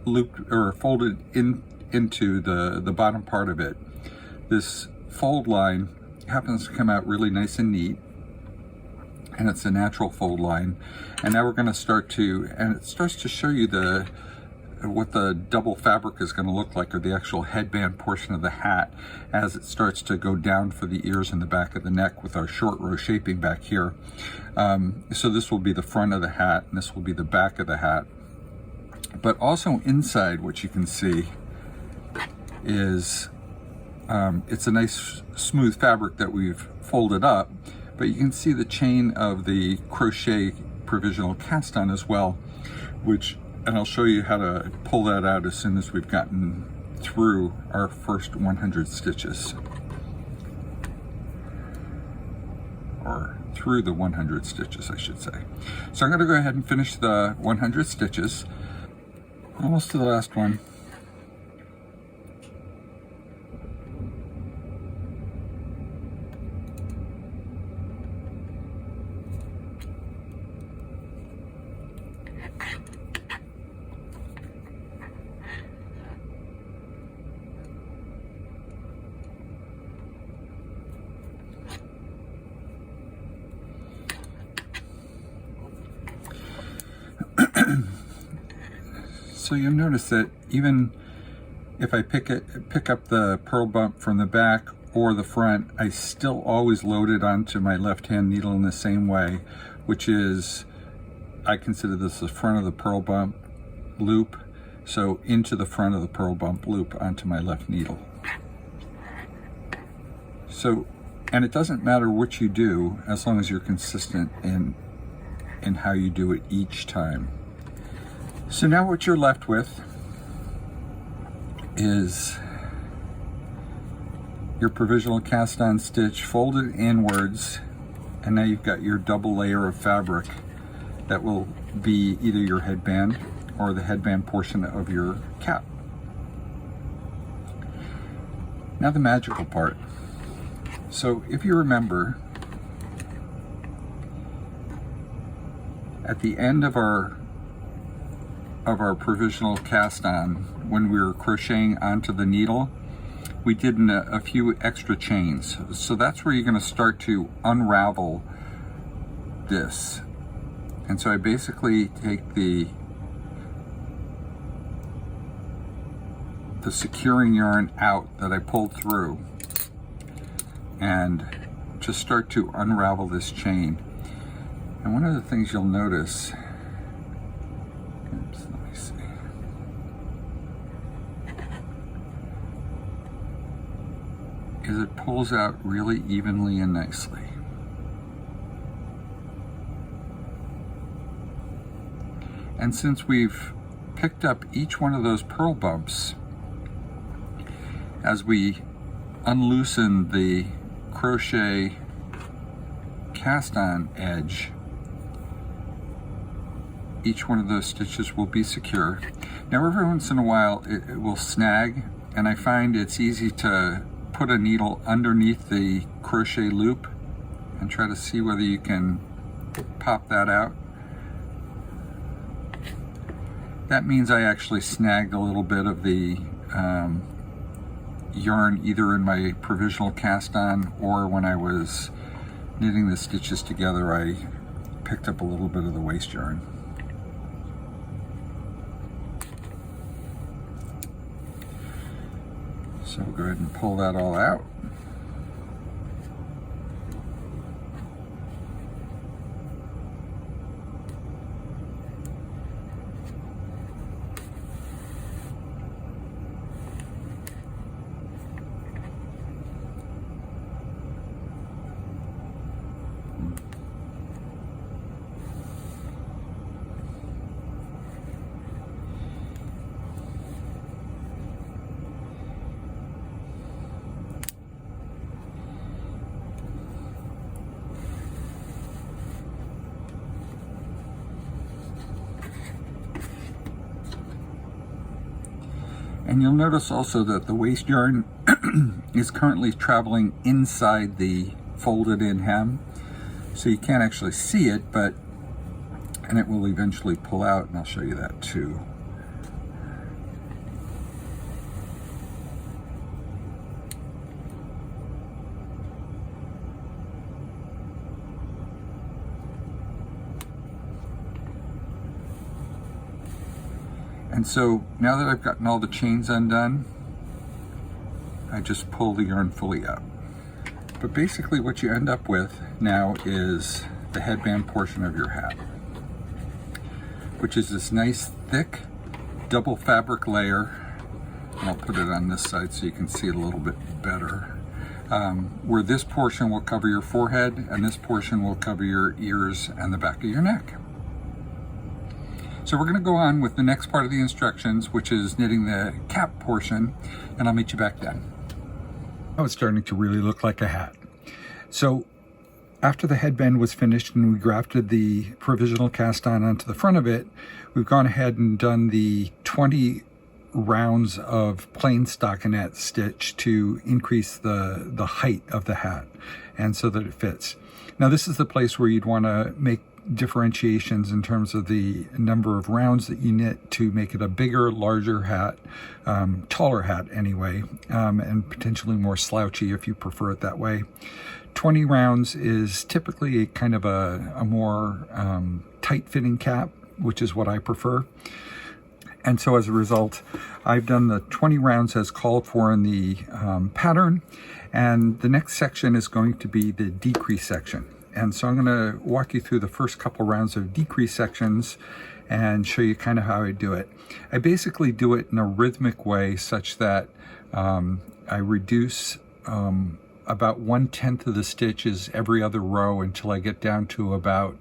[SPEAKER 1] loop or folded into the bottom part of it, this fold line happens to come out really nice and neat, and it's a natural fold line. And now we're going to start to, and it starts to show you what the double fabric is going to look like, or the actual headband portion of the hat, as it starts to go down for the ears and the back of the neck with our short row shaping back here. So this will be the front of the hat, and this will be the back of the hat. But also inside, what you can see is it's a nice smooth fabric that we've folded up, but you can see the chain of the crochet provisional cast on as well, and I'll show you how to pull that out as soon as we've gotten through our first 100 stitches. Or through the 100 stitches, I should say. So I'm going to go ahead and finish the 100 stitches. Almost to the last one. So you'll notice that even if I pick up the purl bump from the back or the front, I still always load it onto my left hand needle in the same way, which is, I consider this the front of the purl bump loop, so into the front of the purl bump loop onto my left needle. So, and it doesn't matter what you do as long as you're consistent in how you do it each time. So now what you're left with is your provisional cast on stitch folded inwards, and now you've got your double layer of fabric that will be either your headband or the headband portion of your cap. Now the magical part. So if you remember, at the end of our provisional cast on, when we were crocheting onto the needle, we did a few extra chains. So that's where you're going to start to unravel this. And so I basically take the securing yarn out that I pulled through and just start to unravel this chain. And one of the things you'll notice, oops, let me see. is it pulls out really evenly and nicely. And since we've picked up each one of those purl bumps, as we unloosen the crochet cast-on edge, each one of those stitches will be secure. Now every once in a while it will snag, and I find it's easy to put a needle underneath the crochet loop and try to see whether you can pop that out. That means I actually snagged a little bit of the yarn either in my provisional cast on, or when I was knitting the stitches together I picked up a little bit of the waste yarn. So we'll go ahead and pull that all out. And you'll notice also that the waste yarn is currently traveling inside the folded in hem. So you can't actually see it, and it will eventually pull out, and I'll show you that too. And so now that I've gotten all the chains undone, I just pull the yarn fully up. But basically what you end up with now is the headband portion of your hat, which is this nice thick double fabric layer. And I'll put it on this side so you can see it a little bit better. Where this portion will cover your forehead and this portion will cover your ears and the back of your neck. So we're going to go on with the next part of the instructions, which is knitting the cap portion, and I'll meet you back then. Now it's starting to really look like a hat. So after the headband was finished and we grafted the provisional cast on onto the front of it, we've gone ahead and done the 20 rounds of plain stockinette stitch to increase the height of the hat and so that it fits. Now this is the place where you'd want to make differentiations in terms of the number of rounds that you knit to make it a bigger, larger hat, taller hat anyway, and potentially more slouchy if you prefer it that way. 20 rounds is typically kind of a more tight-fitting cap, which is what I prefer. And so as a result, I've done the 20 rounds as called for in the pattern, and the next section is going to be the decrease section. And so I'm going to walk you through the first couple rounds of decrease sections and show you kind of how I do it. I basically do it in a rhythmic way such that I reduce about 1/10 of the stitches every other row until I get down to about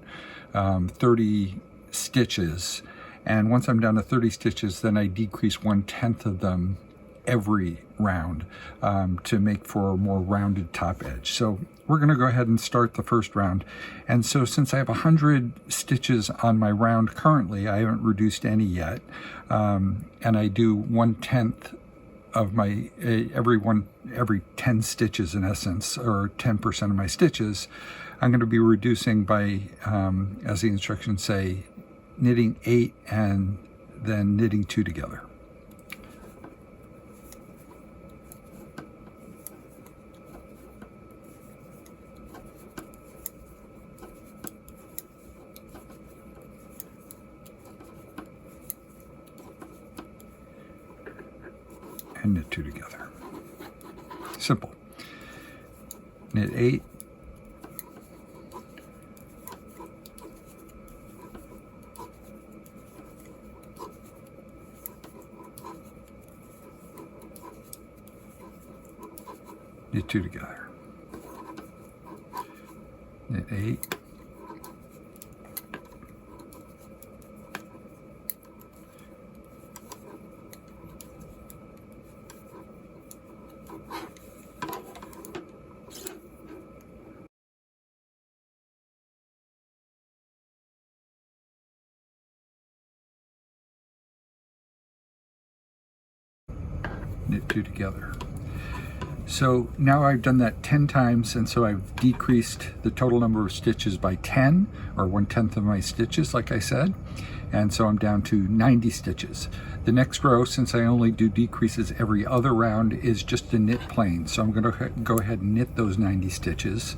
[SPEAKER 1] 30 stitches. And once I'm down to 30 stitches, then I decrease 1/10 of them every round to make for a more rounded top edge. So we're going to go ahead and start the first round. And so since I have 100 stitches on my round currently, I haven't reduced any yet, and I do 1/10 of my every 10 stitches in essence, or 10% of my stitches. I'm going to be reducing by, as the instructions say, knitting 8 and then knitting 2 together. And knit 2 together. Simple. Knit 8, knit 2 together, knit 8, knit 2 together. So now I've done that 10 times, and so I've decreased the total number of stitches by 10, or 1/10 of my stitches, like I said, and so I'm down to 90 stitches. The next row, since I only do decreases every other round, is just a knit plain. So I'm going to go ahead and knit those 90 stitches.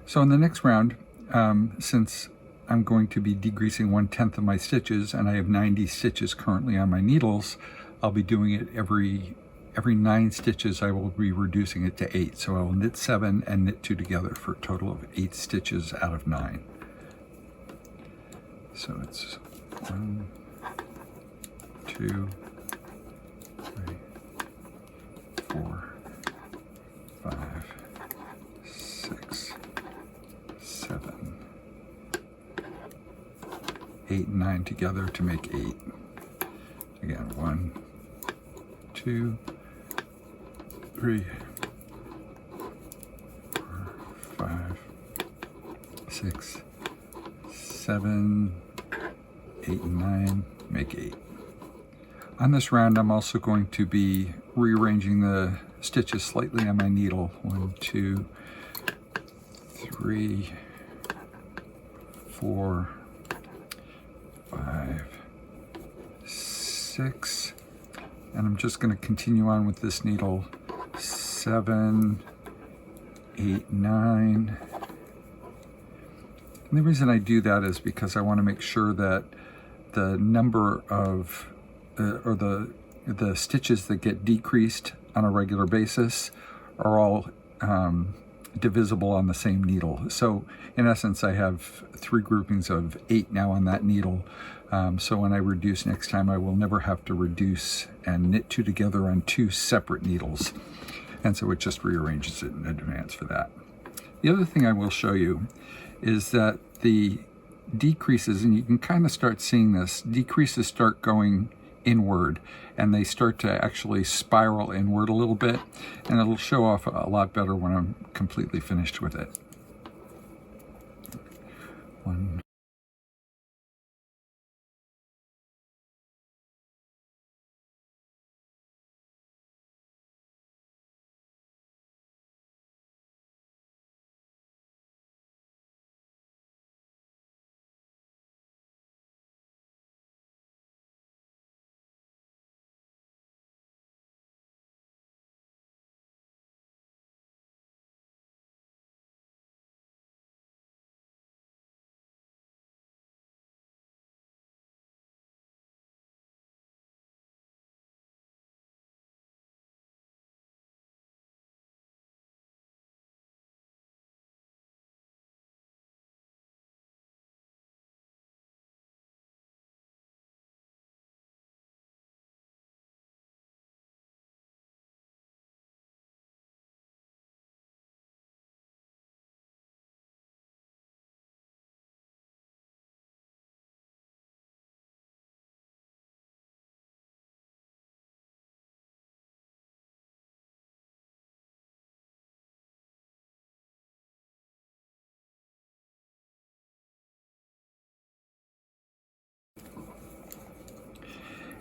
[SPEAKER 1] So in the next round, since I'm going to be decreasing 1/10 of my stitches, and I have 90 stitches currently on my needles, I'll be doing it every 9 stitches. I will be reducing it to 8. So I'll knit 7 and knit 2 together for a total of 8 stitches out of 9. So it's 1, 2, 3, 4, 5, 6, 7, 8 and 9 together to make 8. Again, 1, 2, 3, 4, 5, 6, 7, 8 and 9, make 8. On this round, I'm also going to be rearranging the stitches slightly on my needle. 1, 2, 3, 4, 5, 6, and I'm just going to continue on with this needle. 7, 8, 9. And the reason I do that is because I want to make sure that the number of the stitches that get decreased on a regular basis are all divisible on the same needle. So in essence, I have 3 groupings of 8 now on that needle. So when I reduce next time, I will never have to reduce and knit 2 together on 2 separate needles. And so it just rearranges it in advance for that. The other thing I will show you is that the decreases, and you can kind of start seeing this, decreases start going inward, and they start to actually spiral inward a little bit, and it'll show off a lot better when I'm completely finished with it. One.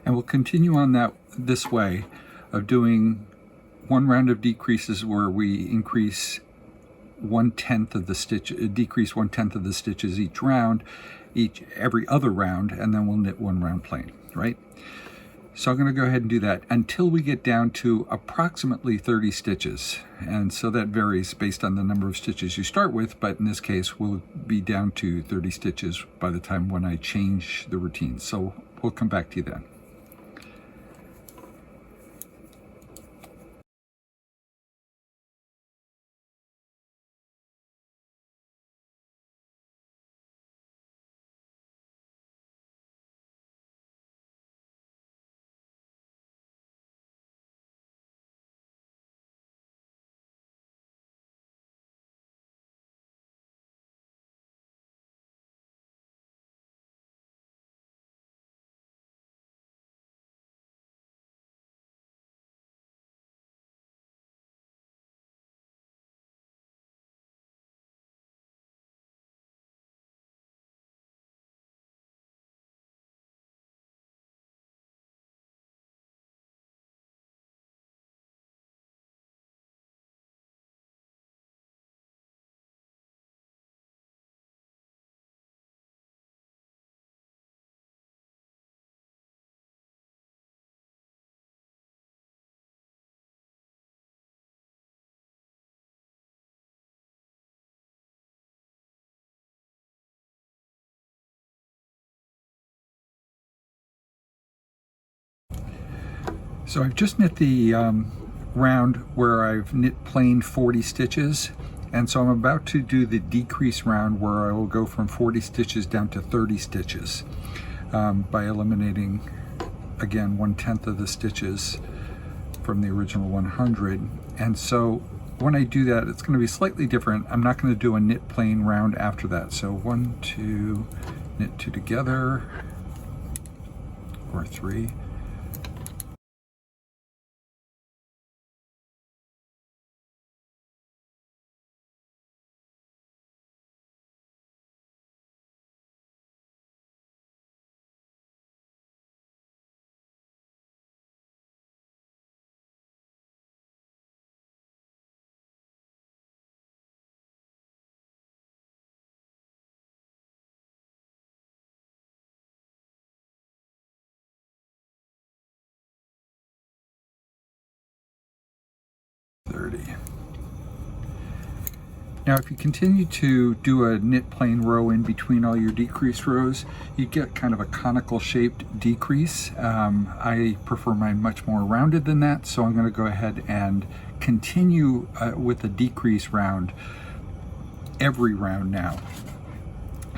[SPEAKER 1] And we'll continue on this way of doing one round of decreases where we increase 1/10 of the stitch, decrease 1/10 of the stitches each round, every other round, and then we'll knit one round plain, right? So I'm going to go ahead and do that until we get down to approximately 30 stitches. And so that varies based on the number of stitches you start with, but in this case, we'll be down to 30 stitches by the time when I change the routine. So we'll come back to you then. So I've just knit the round where I've knit plain 40 stitches, and so I'm about to do the decrease round where I will go from 40 stitches down to 30 stitches by eliminating, again, 1/10 of the stitches from the original 100. And so when I do that, it's going to be slightly different. I'm not going to do a knit plain round after that. So 1, 2, knit 2 together, or 3. Now if you continue to do a knit plain row in between all your decrease rows, you get kind of a conical shaped decrease. I prefer mine much more rounded than that, so I'm going to go ahead and continue with the decrease round every round now.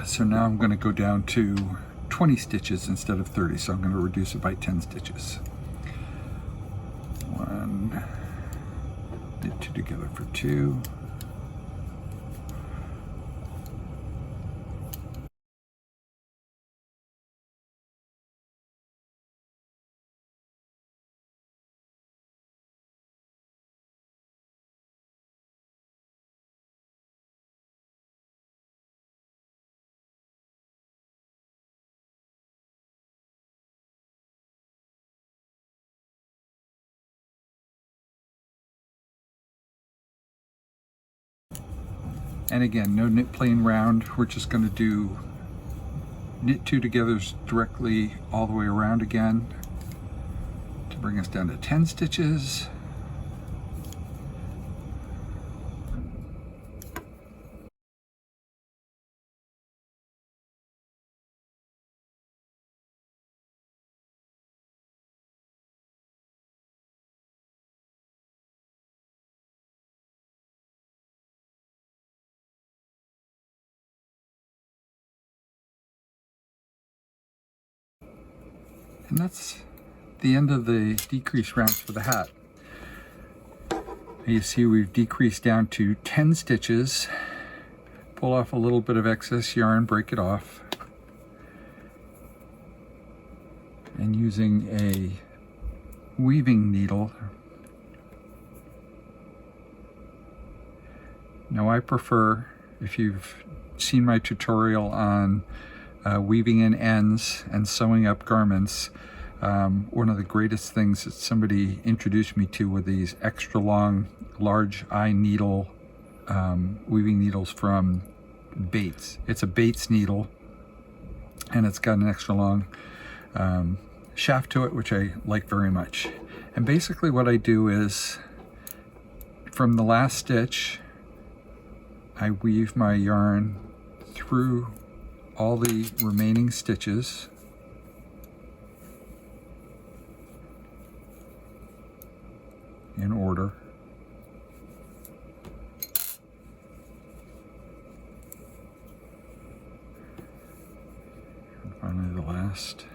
[SPEAKER 1] So now I'm going to go down to 20 stitches instead of 30, so I'm going to reduce it by 10 stitches. 1, knit 2 together for 2. And again, no knit plain round. We're just going to do knit 2 togethers directly all the way around again to bring us down to 10 stitches. And that's the end of the decrease rounds for the hat. You see we've decreased down to 10 stitches. Pull off a little bit of excess yarn, break it off. And using a weaving needle. Now I prefer, if you've seen my tutorial on weaving in ends and sewing up garments, one of the greatest things that somebody introduced me to were these extra long large eye needle weaving needles from Bates. It's a Bates needle and it's got an extra long shaft to it, which I like very much. And basically what I do is from the last stitch I weave my yarn through all the remaining stitches in order. And finally the last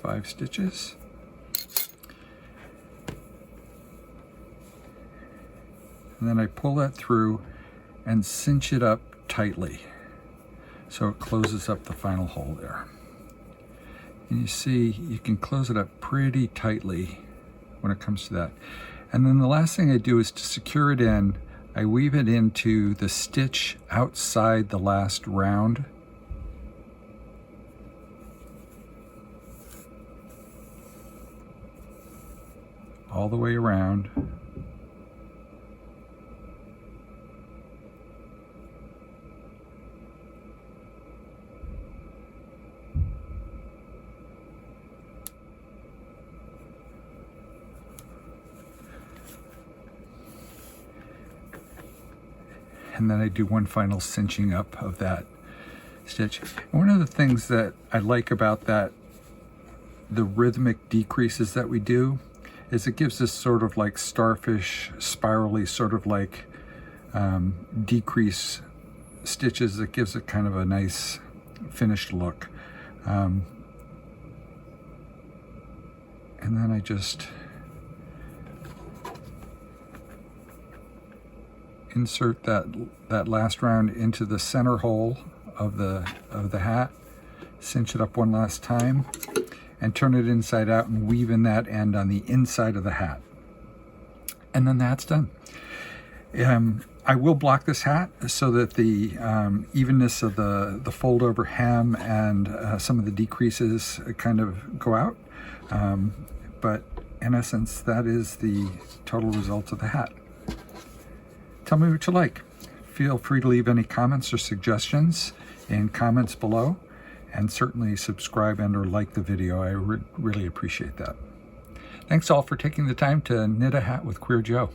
[SPEAKER 1] 5 stitches. And then I pull that through and cinch it up tightly so it closes up the final hole there. And you see you can close it up pretty tightly when it comes to that. And then the last thing I do is to secure it in, I weave it into the stitch outside the last round. All the way around. And then I do one final cinching up of that stitch. And one of the things that I like about that, the rhythmic decreases that we do, is it gives us sort of like starfish, spirally, sort of like decrease stitches that gives it kind of a nice finished look. And then I just insert that last round into the center hole of the hat, cinch it up one last time, and turn it inside out and weave in that end on the inside of the hat. And then that's done. I will block this hat so that the evenness of the fold over hem and some of the decreases kind of go out. But in essence, that is the total result of the hat. Tell me what you like. Feel free to leave any comments or suggestions in comments below, and certainly subscribe and or like the video. I really appreciate that. Thanks all for taking the time to knit a hat with QueerJoe.